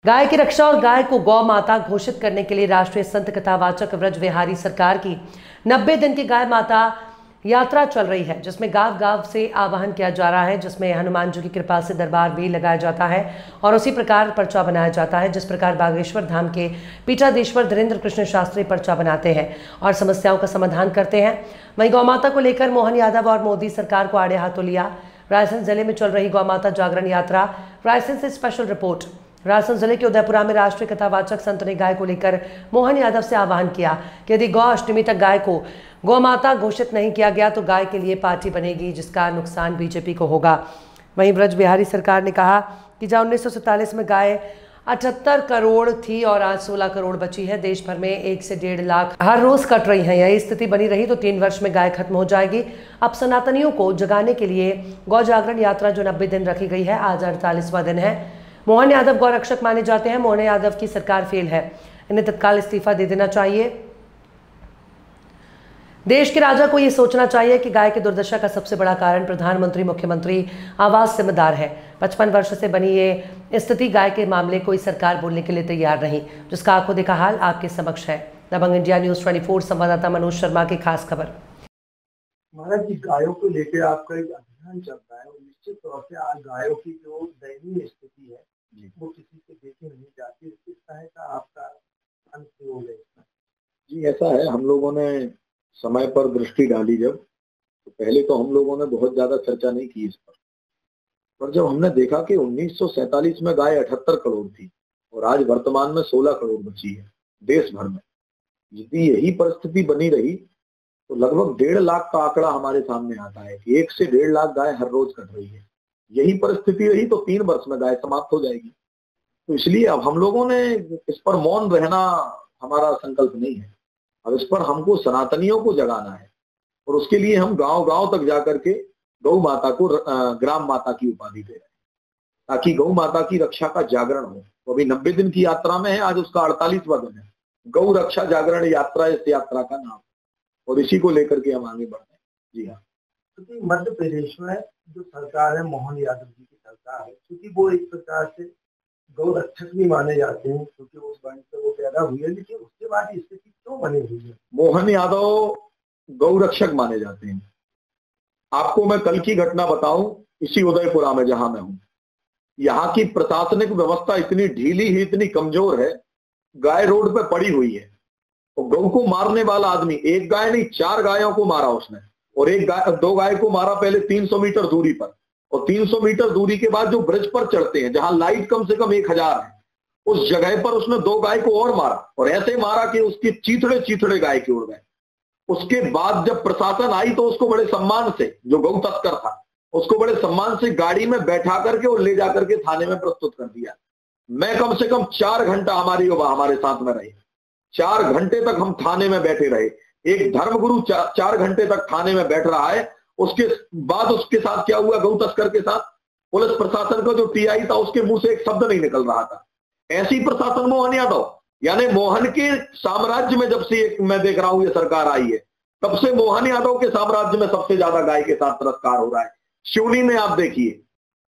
गाय की रक्षा और गाय को गौ माता घोषित करने के लिए राष्ट्रीय संत कथावाचक व्रज विहारी सरकार की 90 दिन की गाय माता यात्रा चल रही है, जिसमें गांव गांव से आवाहन किया जा रहा है, जिसमें हनुमान जी की कृपा से दरबार भी लगाया जाता है और उसी प्रकार पर्चा बनाया जाता है जिस प्रकार बागेश्वर धाम के पीठाधीश्वर धीरेन्द्र कृष्ण शास्त्री पर्चा बनाते हैं और समस्याओं का समाधान करते हैं। वहीं गौ माता को लेकर मोहन यादव और मोदी सरकार को आड़े हाथों लिया। रायसेन जिले में चल रही गौ माता जागरण यात्रा। रायसेन से स्पेशल रिपोर्ट। रायसेन जिले के उदयपुरा में राष्ट्रीय कथावाचक संत ने गाय को लेकर मोहन यादव से आह्वान किया कि यदि गौ अष्टमी तक गाय को गौ माता घोषित नहीं किया गया तो गाय के लिए पार्टी बनेगी, जिसका नुकसान बीजेपी को होगा। वहीं ब्रज बिहारी सरकार ने कहा कि जहां 1947 में गाय 78 करोड़ थी और आज 16 करोड़ बची है, देश भर में 1 से 1.5 लाख हर रोज कट रही हैं। यही स्थिति बनी रही तो 3 वर्ष में गाय खत्म हो जाएगी। अब सनातनियों को जगाने के लिए गौ जागरण यात्रा जो 90 दिन रखी गई है, आज 48वां दिन है। मोहन यादव गौ रक्षक माने जाते हैं। मोहन यादव की सरकार फेल है, इन्हें तत्काल इस्तीफा दे देना चाहिए। देश के राजा को यह सोचना चाहिए कि गाय की दुर्दशा का सबसे बड़ा कारण प्रधानमंत्री मुख्यमंत्री आवास जिम्मेदार है। 55 वर्ष से बनी ये स्थिति गाय के मामले कोई सरकार बोलने के लिए तैयार नहीं, जिसका आंखों देखा हाल आपके समक्ष है। दबंग इंडिया न्यूज 24 संवाददाता मनोज शर्मा की खास खबर। महाराज जी, गायों को लेकर आपका एक अभियान चल रहा है और निश्चित तौर से आज गायों की जो दयनीय स्थिति है वो किसी से देखी नहीं जाती। किस तरह का आपका अंत हो गया? जी, ऐसा है, हम लोगों ने समय पर दृष्टि डाली जब, तो पहले तो हम लोगों ने बहुत ज्यादा चर्चा नहीं की इस पर जब हमने देखा कि 1947 में गाय 78 करोड़ थी और आज वर्तमान में 16 करोड़ बची है देश भर में, यदि यही परिस्थिति बनी रही तो लगभग 1.5 लाख का आंकड़ा हमारे सामने आता है कि 1 से 1.5 लाख गाय हर रोज कट रही है। यही परिस्थिति रही तो 3 वर्ष में गाय समाप्त हो जाएगी। तो इसलिए अब हम लोगों ने इस पर मौन रहना हमारा संकल्प नहीं है। अब इस पर हमको सनातनियों को जगाना है और उसके लिए हम गांव गांव तक जाकर के गौ माता को ग्राम माता की उपाधि दे रहे हैं, ताकि गौ माता की रक्षा का जागरण हो। तो अभी 90 दिन की यात्रा में है, आज उसका 48वां दिन है। गौ रक्षा जागरण यात्रा इस यात्रा का नाम, और इसी को लेकर के हम आगे बढ़ रहे हैं। जी हाँ, क्योंकि मध्य प्रदेश में जो सरकार है मोहन यादव जी की सरकार है, क्योंकि वो एक प्रकार से गौ रक्षक भी माने जाते हैं क्योंकि उस वंश से वो पैदा हुई है, लेकिन उसके बाद स्थिति क्यों बनी हुई है? मोहन यादव गौ रक्षक माने जाते हैं। आपको मैं कल की घटना बताऊं, इसी उदयपुरा में जहां मैं हूं, यहाँ की प्रशासनिक व्यवस्था इतनी ढीली ही, इतनी कमजोर है। गाय रोड पे पड़ी हुई है और गौ को मारने वाला आदमी एक गाय नहीं 4 गायों को मारा उसने, और 2 गाय को मारा पहले 300 मीटर दूरी पर, और 300 मीटर दूरी के बाद जो ब्रिज पर चढ़ते हैं जहां लाइट कम से कम 1000 है, उस जगह पर उसने 2 गाय को और मारा, और ऐसे मारा कि उसके चीथड़े गाय के उड़ गए। उसके बाद जब प्रशासन आई तो उसको बड़े सम्मान से, जो गौ तस्कर था, उसको बड़े सम्मान से गाड़ी में बैठा करके और ले जाकर के थाने में प्रस्तुत कर दिया। मैं कम से कम 4 घंटा हमारे साथ में रहे, 4 घंटे तक हम थाने में बैठे रहे। एक धर्मगुरु 4 घंटे तक थाने में बैठ रहा है। उसके बाद उसके साथ क्या हुआ, गौ तस्कर के साथ पुलिस प्रशासन का जो टीआई था उसके मुंह से एक शब्द नहीं निकल रहा था। ऐसी प्रशासन मोहन यादव, यानी मोहन के साम्राज्य में जब से मैं देख रहा हूं ये सरकार आई है, तब से मोहन यादव के साम्राज्य में सबसे ज्यादा गाय के साथ तिरस्कार हो रहा है। शिवनी में आप देखिए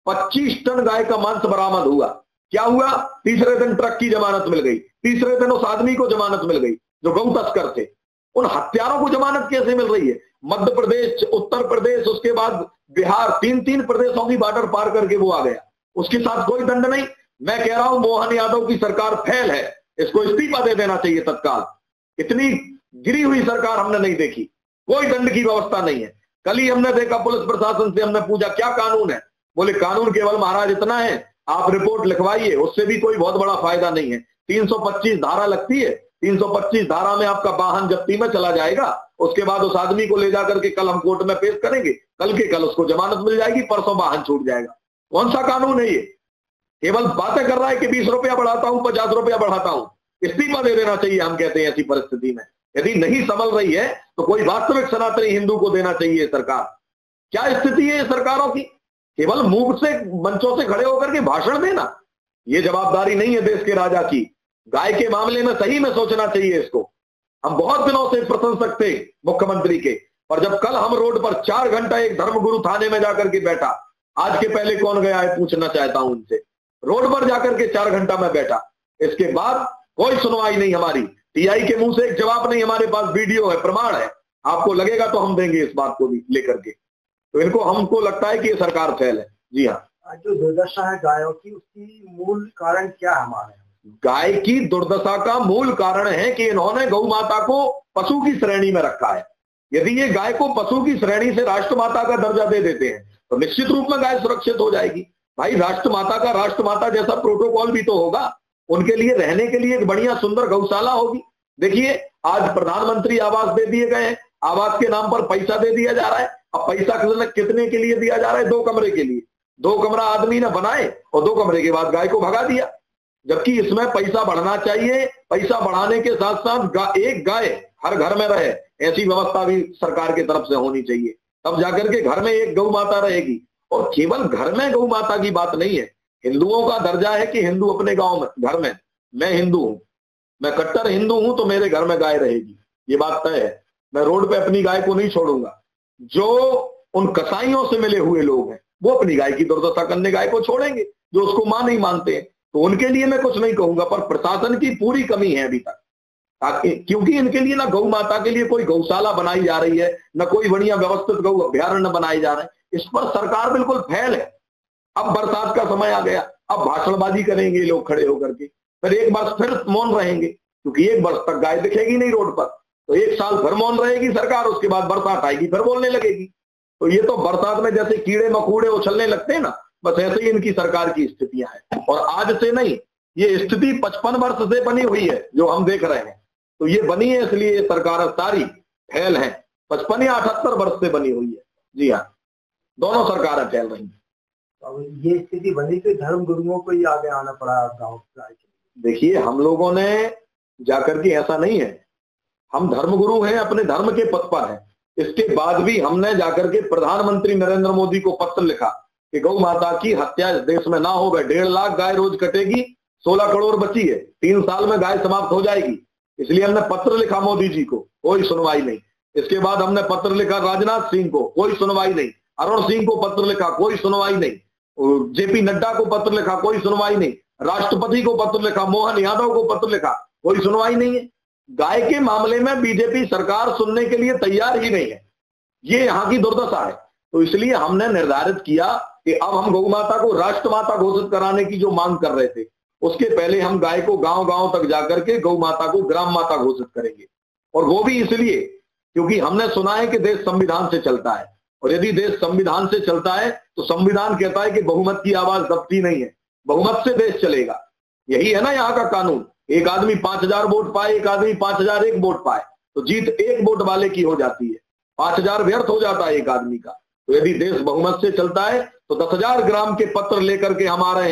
25 टन गाय का मांस बरामद हुआ। क्या हुआ? तीसरे दिन ट्रक की जमानत मिल गई, तीसरे दिन उस आदमी को जमानत मिल गई जो गौ तस्कर थे। उन हत्यारों को जमानत कैसे मिल रही है? मध्य प्रदेश, उत्तर प्रदेश, उसके बाद बिहार, 3 प्रदेशों की बॉर्डर पार करके वो आ गया, उसके साथ कोई दंड नहीं। मैं कह रहा हूं मोहन यादव की सरकार फेल है, इसको इस्तीफा दे देना चाहिए तत्काल। इतनी गिरी हुई सरकार हमने नहीं देखी, कोई दंड की व्यवस्था नहीं है। कल ही हमने देखा पुलिस प्रशासन से, हमने पूछा क्या कानून है, बोले कानून केवल महाराज इतना है, आप रिपोर्ट लिखवाइए, उससे भी कोई बहुत बड़ा फायदा नहीं है। 325 धारा लगती है, 325 धारा में आपका वाहन जब्ती में चला जाएगा। उसके बाद उस आदमी को ले जाकर के कल हम कोर्ट में पेश करेंगे, कल के कल उसको जमानत मिल जाएगी, परसों वाहन छूट जाएगा। कौन सा कानून है ये? केवल बातें कर रहा है कि 20 रुपया बढ़ाता हूं, 50 रुपया बढ़ाता हूं। इस्तीफा दे देना चाहिए, हम कहते हैं ऐसी परिस्थिति में यदि नहीं संभल रही है तो कोई वास्तविक सनातनी हिंदू को देना चाहिए सरकार। क्या स्थिति है सरकारों की? केवल मुंह से, मंचों से खड़े होकर के भाषण देना, ये जवाबदारी नहीं है देश के राजा की। गाय के मामले में सही में सोचना चाहिए इसको। हम बहुत दिनों से प्रशंसक थे मुख्यमंत्री के, और जब कल हम रोड पर 4 घंटा एक धर्मगुरु थाने में जाकर के बैठा, आज के पहले कौन गया है पूछना चाहता हूं उनसे। रोड पर जाकर के 4 घंटा मैं बैठा, इसके बाद कोई सुनवाई नहीं हमारी। टीआई के मुंह से एक जवाब नहीं, हमारे पास वीडियो है, प्रमाण है, आपको लगेगा तो हम देंगे इस बात को भी लेकर के। तो इनको, हमको लगता है कि ये सरकार फेल है। जी हाँ। जो दुर्दशा है गायों की, उसकी मूल कारण क्या है हमारे? गाय की दुर्दशा का मूल कारण है कि इन्होंने गौ माता को पशु की श्रेणी में रखा है। यदि ये गाय को पशु की श्रेणी से राष्ट्रमाता का दर्जा दे देते हैं तो निश्चित रूप में गाय सुरक्षित हो जाएगी। भाई, राष्ट्रमाता का राष्ट्रमाता जैसा प्रोटोकॉल भी तो होगा, उनके लिए रहने के लिए एक बढ़िया सुंदर गौशाला होगी। देखिए, आज प्रधानमंत्री आवास दे दिए गए हैं, आवास के नाम पर पैसा दे दिया जा रहा है। अब पैसा कितने के लिए दिया जा रहा है? 2 कमरे के लिए। 2 कमरा आदमी ने बनाए और 2 कमरे के बाद गाय को भगा दिया, जबकि इसमें पैसा बढ़ना चाहिए। पैसा बढ़ाने के साथ साथ एक गाय हर घर में रहे, ऐसी व्यवस्था भी सरकार की तरफ से होनी चाहिए, तब जाकर के घर में एक गौ माता रहेगी। और केवल घर में गौ माता की बात नहीं है, हिंदुओं का दर्जा है कि हिंदू अपने गांव में, घर में, मैं हिंदू हूं, मैं कट्टर हिंदू हूं, तो मेरे घर में गाय रहेगी, ये बात तय है। मैं रोड पे अपनी गाय को नहीं छोड़ूंगा। जो उन कसाईयों से मिले हुए लोग हैं वो अपनी गाय की दुर्दशा करने गाय को छोड़ेंगे, जो उसको मां नहीं मानते हैं, तो उनके लिए मैं कुछ नहीं कहूंगा। पर प्रशासन की पूरी कमी है अभी तक, क्योंकि इनके लिए ना गौ माता के लिए कोई गौशाला बनाई जा रही है, न कोई बढ़िया व्यवस्थित गौ अभ्यारण्य बनाए जा रहे हैं। इस पर सरकार बिल्कुल फेल है। अब बरसात का समय आ गया, अब भाषणबाजी करेंगे लोग खड़े होकर के, फिर एक वर्ष फिर मौन रहेंगे, क्योंकि 1 वर्ष तक गाय दिखेगी नहीं रोड पर, तो 1 साल फिर मौन रहेगी सरकार, उसके बाद बरसात आएगी फिर बोलने लगेगी। तो ये तो बरसात में जैसे कीड़े मकोड़े उछलने लगते हैं ना, बस ऐसे ही इनकी सरकार की स्थितियां हैं। और आज से नहीं, ये स्थिति 55 वर्ष से बनी हुई है जो हम देख रहे हैं। तो ये बनी है इसलिए ये सरकार सारी फेल है, 55 या 78 वर्ष से बनी हुई है। जी हाँ, दोनों सरकारें फेल रही हैं। अब ये स्थिति बनी तो धर्म गुरुओं को ही आगे आना पड़ा गाँव। देखिए, हम लोगों ने जाकर के, ऐसा नहीं है, हम धर्मगुरु हैं, अपने धर्म के पथ पर हैं। इसके बाद भी हमने जाकर के प्रधानमंत्री नरेंद्र मोदी को पत्र लिखा कि गौ माता की हत्या इस देश में ना हो। 1.5 लाख गाय रोज कटेगी, 16 करोड़ बची है, 3 साल में गाय समाप्त हो जाएगी। इसलिए हमने पत्र लिखा मोदी जी को, कोई सुनवाई नहीं। इसके बाद हमने पत्र लिखा राजनाथ सिंह को, कोई सुनवाई नहीं। अरुण सिंह को पत्र लिखा, कोई सुनवाई नहीं। जेपी नड्डा को पत्र लिखा, कोई सुनवाई नहीं। राष्ट्रपति को पत्र लिखा, मोहन यादव को पत्र लिखा, कोई सुनवाई नहीं है। गाय के मामले में बीजेपी सरकार सुनने के लिए तैयार ही नहीं है। ये यहाँ की दुर्दशा है। तो इसलिए हमने निर्धारित किया कि अब हम गौ माता को राष्ट्रमाता घोषित कराने की जो मांग कर रहे थे, उसके पहले हम गाय को गांव-गांव तक जाकर के गौ माता को ग्राम माता घोषित करेंगे। और वो भी इसलिए क्योंकि हमने सुना है कि देश संविधान से चलता है, और यदि देश संविधान से चलता है तो संविधान कहता है कि बहुमत की आवाज दबती नहीं है, बहुमत से देश चलेगा। यही है ना यहाँ का कानून। एक आदमी 5000 वोट पाए, एक आदमी 5001 वोट पाए, तो जीत 1 वोट वाले की हो जाती है, 5000 व्यर्थ हो जाता है एक आदमी का। तो यदि देश बहुमत से चलता है तो 10,000 ग्राम के पत्र लेकर के हम आ रहे हैं।